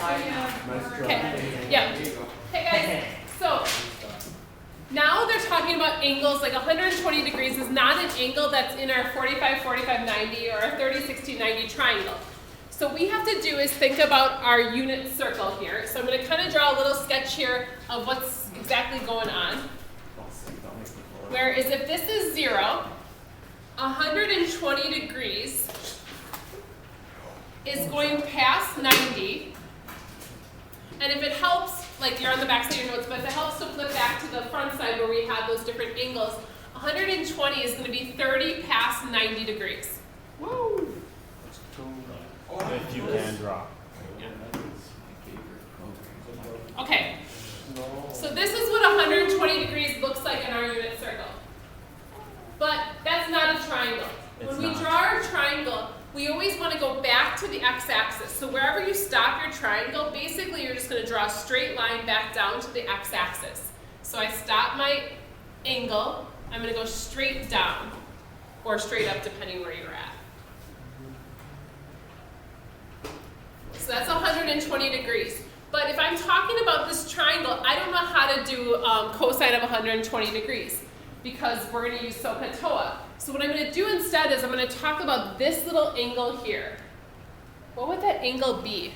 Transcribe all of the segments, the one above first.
Okay, yeah. Hey guys, so now they're talking about angles, like 120 degrees is not an angle that's in our 45, 45, 90 or our 30, 60, 90 triangle. So what we have to do is think about our unit circle here. So I'm going to kind of draw a little sketch here of what's exactly going on. Whereas if this is 0, 120 degrees is going past 90. And if it helps, like you're on the back side of your notes, but if it helps to flip back to the front side where we have those different angles, 120 is going to be 30 past 90 degrees. Woo! If you can draw. Okay, so this is what 120 degrees looks like in our unit circle. But that's not a triangle. When we draw our triangle, we always want to go back to the x-axis. So wherever you stop your triangle, basically you're just going to draw a straight line back down to the x-axis. So I stop my angle, I'm going to go straight down, or straight up depending where you're at. So that's 120 degrees. But if I'm talking about this triangle, I don't know how to do cosine of 120 degrees because we're going to use SOHCAHTOA. So what I'm going to do instead is I'm going to talk about this little angle here. What would that angle be?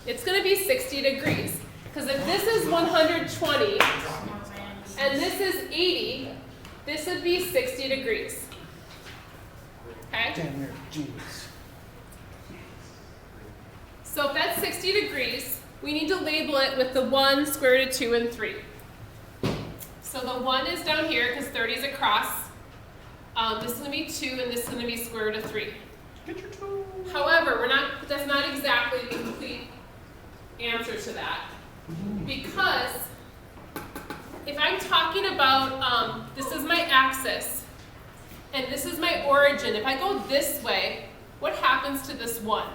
It's going to be 60 degrees. Because if this is 120 and this is 80, this would be 60 degrees. Okay? Damn, you're a genius. So if that's 60 degrees, we need to label it with the 1, square root of 2, and 3. So the 1 is down here because 30 is across. This is going to be 2, and this is going to be square root of 3. Get your 2. However, that's not exactly the complete answer to that. Because if I'm talking about, this is my axis, and this is my origin. If I go this way, what happens to this 1?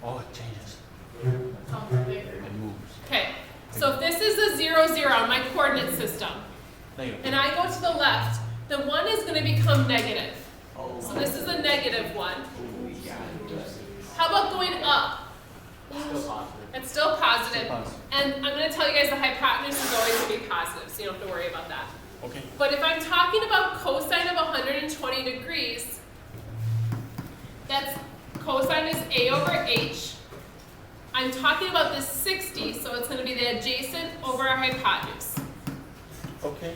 Oh, it changes. It moves. Okay, so if this is a 0, 0 on my coordinate system, and I go to the left, the 1 is going to become negative. So this is a negative 1. How about going up? It's still positive. And I'm going to tell you guys the hypotenuse is always going to be positive, so you don't have to worry about that. Okay. But if I'm talking about cosine of 120 degrees, that's cosine is a over h. I'm talking about this 60, so it's going to be the adjacent over our hypotenuse. Okay.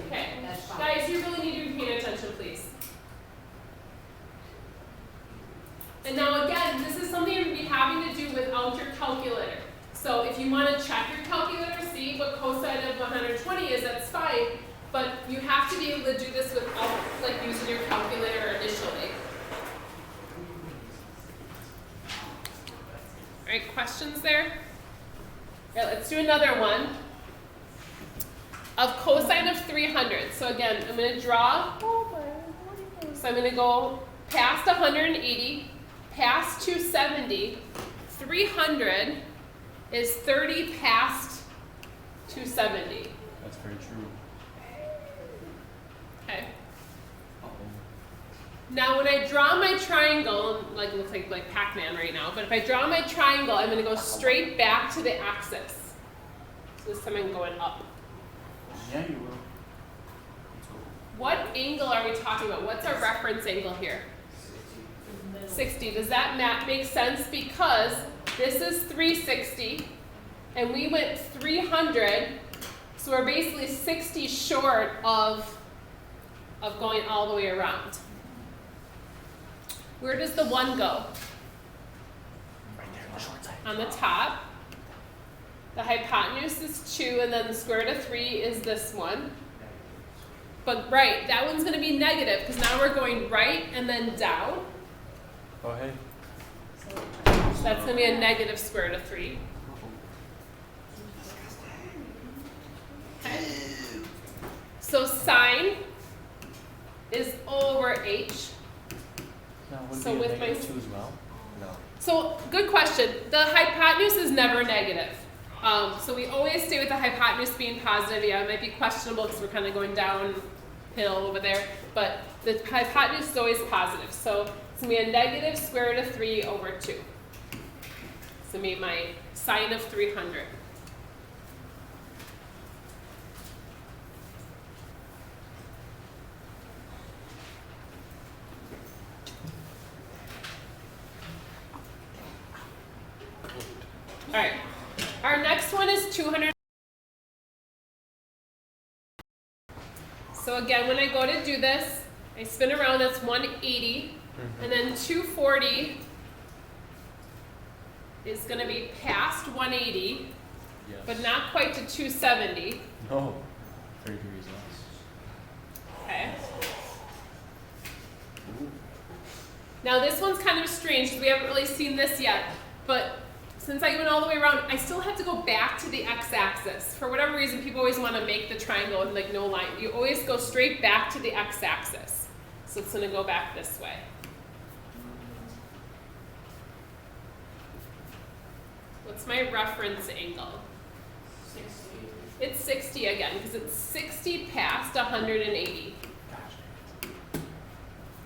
Okay, guys, you really need to be paying attention, please. And now again, this is something you're going to be having to do without your calculator. So if you want to check your calculator, see what cosine of 120 is, that's fine. But you have to be able to do this without like using your calculator initially. All right, questions there? All right, let's do another one. Of cosine of 300. So again, I'm going to draw. So I'm going to go past 180, past 270. 300 is 30 past 270. That's very true. Okay. Now when I draw my triangle, like it looks like Pac-Man right now, but if I draw my triangle, I'm going to go straight back to the axis. So this time I'm going up. Yeah, you will. What angle are we talking about? What's our reference angle here? 60. Does that make sense? Because this is 360, and we went 300, so we're basically 60 short of going all the way around. Where does the 1 go? Right there on the short side. On the top. The hypotenuse is 2, and then the square root of 3 is this one. But right, that one's going to be negative, because now we're going right and then down. Oh, hey. So that's going to be a negative square root of 3. Okay. So sine is over h. Now, would So be a with my- negative 2 as well? No. So good question. The hypotenuse is never negative. So we always stay with the hypotenuse being positive. Yeah, it might be questionable because we're kind of going downhill over there. but the hypotenuse is always positive. So it's going to be a negative square root of 3 over 2. It's going to be my sine of 300. All right, our next one is 200. So again, when I go to do this, I spin around, that's 180, and then 240 is going to be past 180, Yes. but not quite to 270. No. 30 degrees less. Okay. Now this one's kind of strange because we haven't really seen this yet, but since I went all the way around, I still have to go back to the x-axis. For whatever reason, people always want to make the triangle with like no line. You always go straight back to the x-axis. So it's going to go back this way. What's my reference angle? 60. It's 60 again, because it's 60 past 180.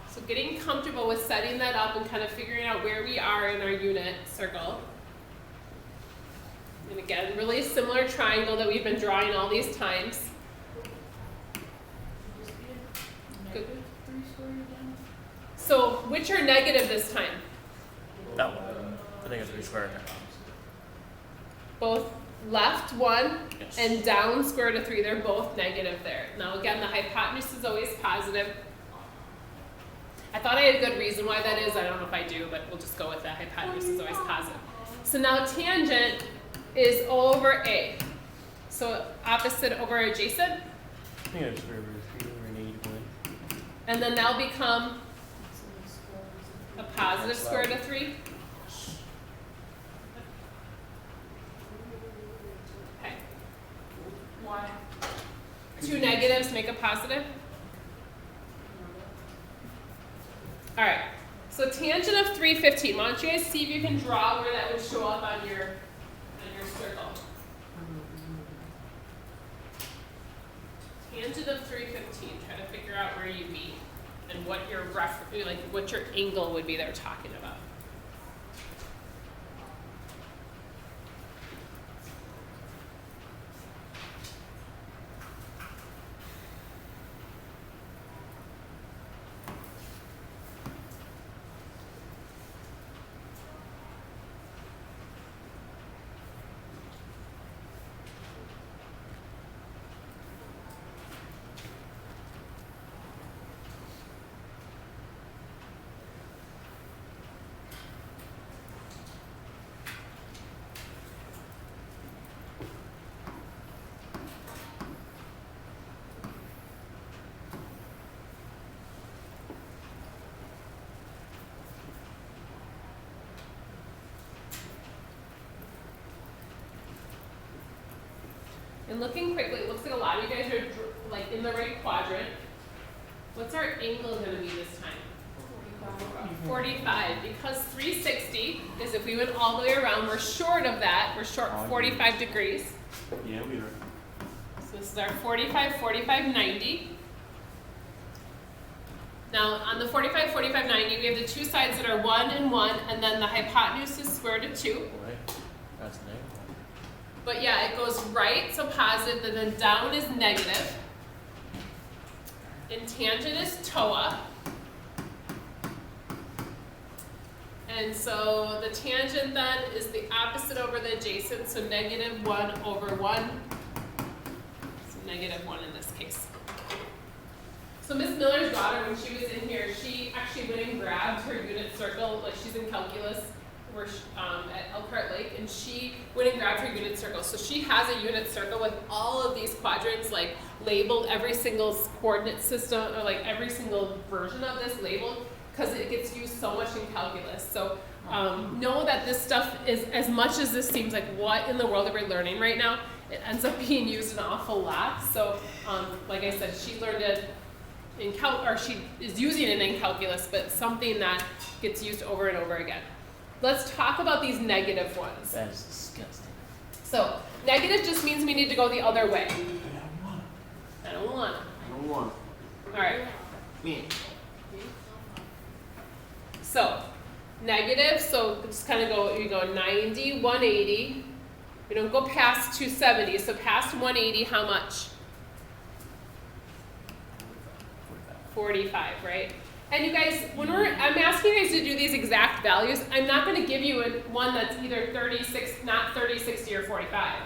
So getting comfortable with setting that up and kind of figuring out where we are in our unit circle. And again, really similar triangle that we've been drawing all these times. Good. 3 squared again? So which are negative this time? That one. I think it's 3 squared. Both left 1 Yes. and down square root of 3, they're both negative there. Now again, the hypotenuse is always positive. I thought I had a good reason why that is. I don't know if I do, but we'll just go with that. Hypotenuse is always positive. So now tangent is O over A. So opposite over adjacent. I think it's square root of 3 over an 81. And then that'll become So the square is a positive square root of 3. Okay. why? 2 negatives make a positive. All right. So tangent of 315. Why don't you guys see if you can draw where that would show up on your circle. Tangent of 315. Try to figure out where you'd be and what your what your angle would be they're talking about. And looking quickly, it looks like a lot of you guys are like in the right quadrant. What's our angle going to be this time? 45, because 360 is if we went all the way around, we're short of that. We're short 45 degrees. Yeah, we are. So this is our 45, 45, 90. Now on the 45, 45, 90, we have the two sides that are 1 and 1, and then the hypotenuse is square root of 2. Boy, that's negative. But yeah, it goes right, so positive, and then down is negative. And tangent is TOA. And so the tangent then is the opposite over the adjacent, so negative 1 over 1. So negative 1 in this case. So Miss Miller's daughter, when she was in here, she actually went and grabbed her unit circle, like she's in calculus, at Elkhart Lake, and she went and grabbed her unit circle. So she has a unit circle with all of these quadrants like labeled, every single coordinate system, or like every single version of this labeled, because it gets used so much in calculus. So know that this stuff is, as much as this seems like what in the world are we learning right now, it ends up being used an awful lot. So like I said, she learned it in she is using it in calculus, but something that gets used over and over again. Let's talk about these negative ones. That is disgusting. So negative just means we need to go the other way. I don't want it. I don't want it. I don't want it. All right. Yeah. So, negative, so just kind of go, you go 90, 180. We don't go past 270, so past 180, how much? 45, right? And you guys, I'm asking you guys to do these exact values, I'm not going to give you one that's either 36, not 30, 60, or 45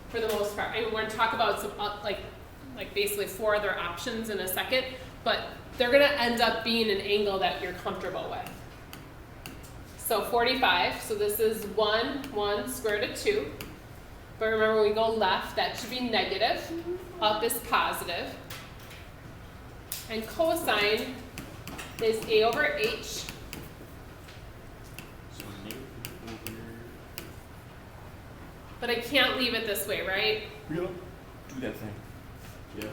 for the most part. I mean, we're going to talk about some, like basically 4 other options in a second, but they're going to end up being an angle that you're comfortable with. So 45, so this is 1 square root of 2. But remember, when we go left, that should be negative. Up is positive. And cosine is a over h. So negative over. But I can't leave it this way, right? Yeah. Do that thing. Yeah.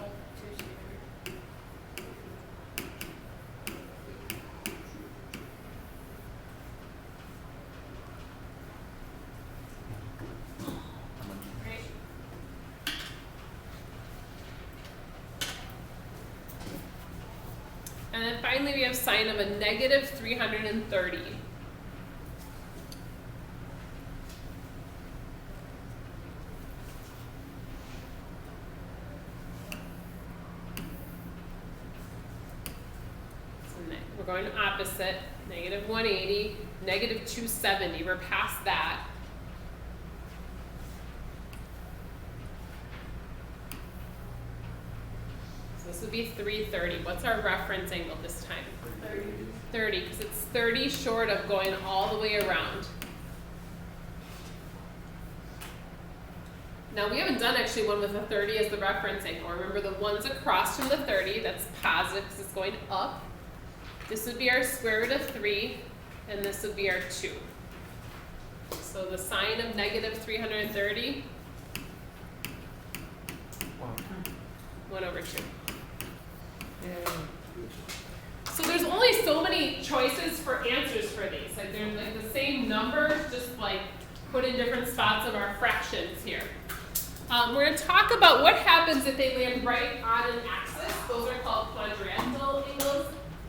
Right. And then finally we have sine of a negative 330. We're going opposite, negative 180, negative 270, we're past that. So this would be 330. What's our reference angle this time? 30, because it's 30 short of going all the way around. Now we haven't done actually one with a 30 as the reference angle. Remember the ones across from the 30, that's positive because it's going up. This would be our square root of 3, and this would be our 2. So the sine of negative 330, 1 over 2. So there's only so many choices for answers for these. Like there's like the same numbers, just like put in different spots of our fractions here. We're going to talk about what happens if they land right on an axis. Those are called quadrantal angles.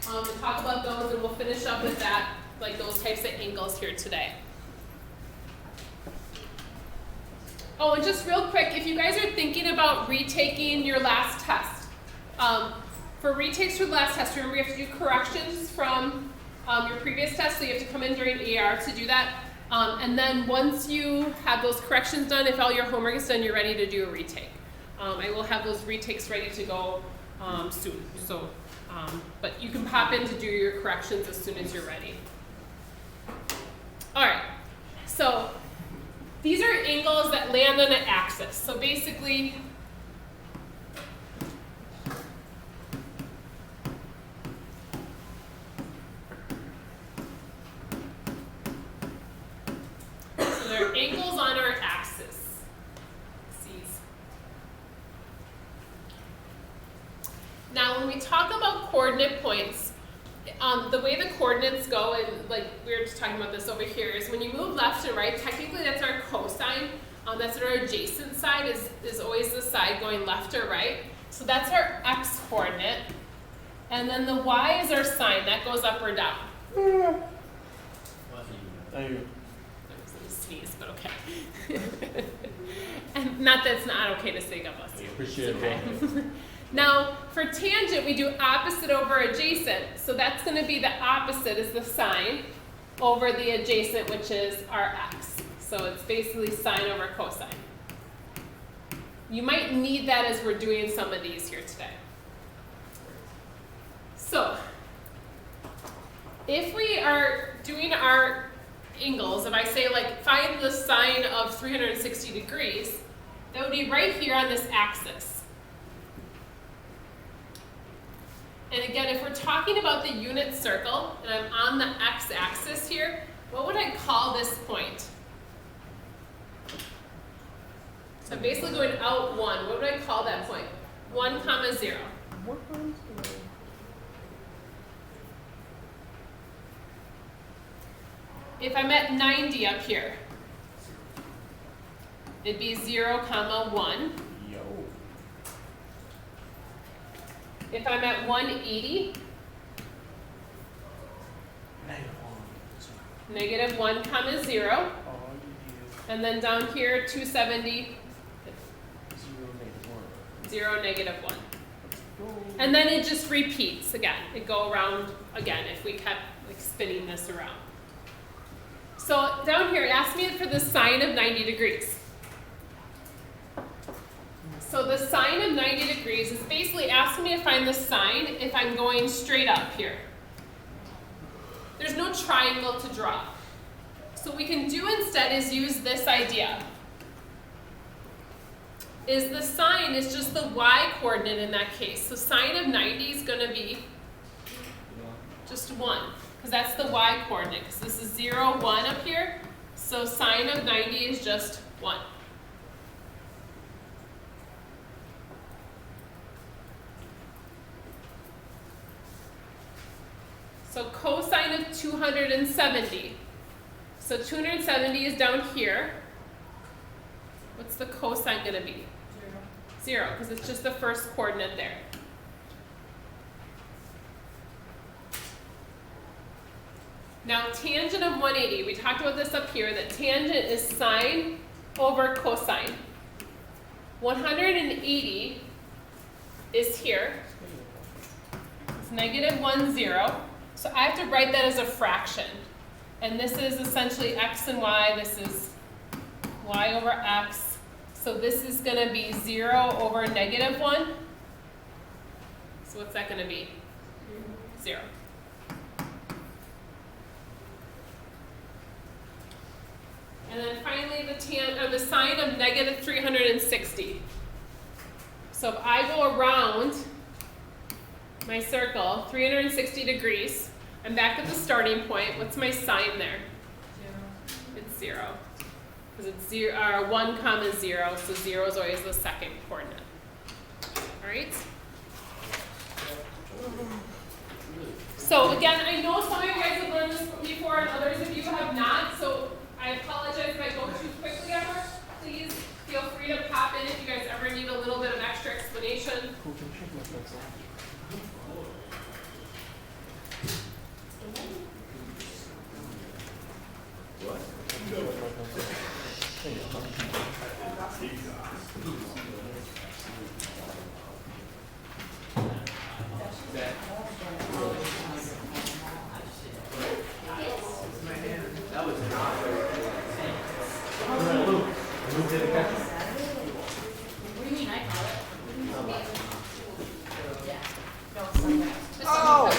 We'll talk about those and we'll finish up with that, like those types of angles here today. Oh, and just real quick, if you guys are thinking about retaking your last test, for retakes for the last test, remember you have to do corrections from your previous test, so you have to come in during AR to do that. And then once you have those corrections done, if all your homework is done, you're ready to do a retake. I will have those retakes ready to go soon. So, but you can pop in to do your corrections as soon as you're ready. All right, so these are angles that land on an axis. So basically, they're angles on our axis. C's. Now, when we talk about coordinate points, the way the coordinates go, and like we were just talking about this over here, is when you move left and right, technically that's our cosine. That's our adjacent side is always the side going left or right. So that's our x coordinate. And then the y is our sine. That goes up or down. Thank you. Sneeze, but okay. And not that it's not okay to say God bless you. Appreciate Okay. it. Now, for tangent, we do opposite over adjacent. So that's going to be the opposite is the sine over the adjacent, which is our x. So it's basically sine over cosine. You might need that as we're doing some of these here today. So, if we are doing our angles, if I say like find the sine of 360 degrees, that would be right here on this axis. And again, if we're talking about the unit circle, and I'm on the x-axis here, what would I call this point? So I'm basically going out 1. What would I call that point? 1, 0. If I'm at 90 up here, it'd be 0, 1. Yo. If I'm at 180, negative 1 comma 0, All you and then down here 270, do is 0, -1. 0, negative 1. Go. And then it just repeats again. It go around again if we kept like spinning this around. So down here, it asked me for the sine of 90 degrees. So the sine of 90 degrees is basically asking me to find the sine if I'm going straight up here. There's no triangle to draw. So what we can do instead is use this idea. Is the sine is just the y coordinate in that case. So sine of 90 is going to be just 1, because that's the y coordinate, because this is 0, 1 up here. So sine of 90 is just 1. So cosine of 270. So 270 is down here. What's the cosine going to be? 0, because it's just the first coordinate there. Now tangent of 180, we talked about this up here, that tangent is sine over cosine. 180 is here. It's negative 1, 0. So I have to write that as a fraction. And this is essentially x and y. This is y over x. So this is going to be 0 over negative 1. So what's that going to be? 0. And then finally the sine of negative 360. So if I go around my circle 360 degrees, I'm back at the starting point. What's my sign there? 0. It's 0. Because it's 0, 1 comma 0, so 0 is always the second coordinate. All right? So again, I know some of you guys have learned this before and others of you have not, so I apologize if I go too quickly ever. Please feel free to pop in if you guys ever need a little bit of extra explanation. Cool, can you check my pencil? What do you mean I call it? Oh!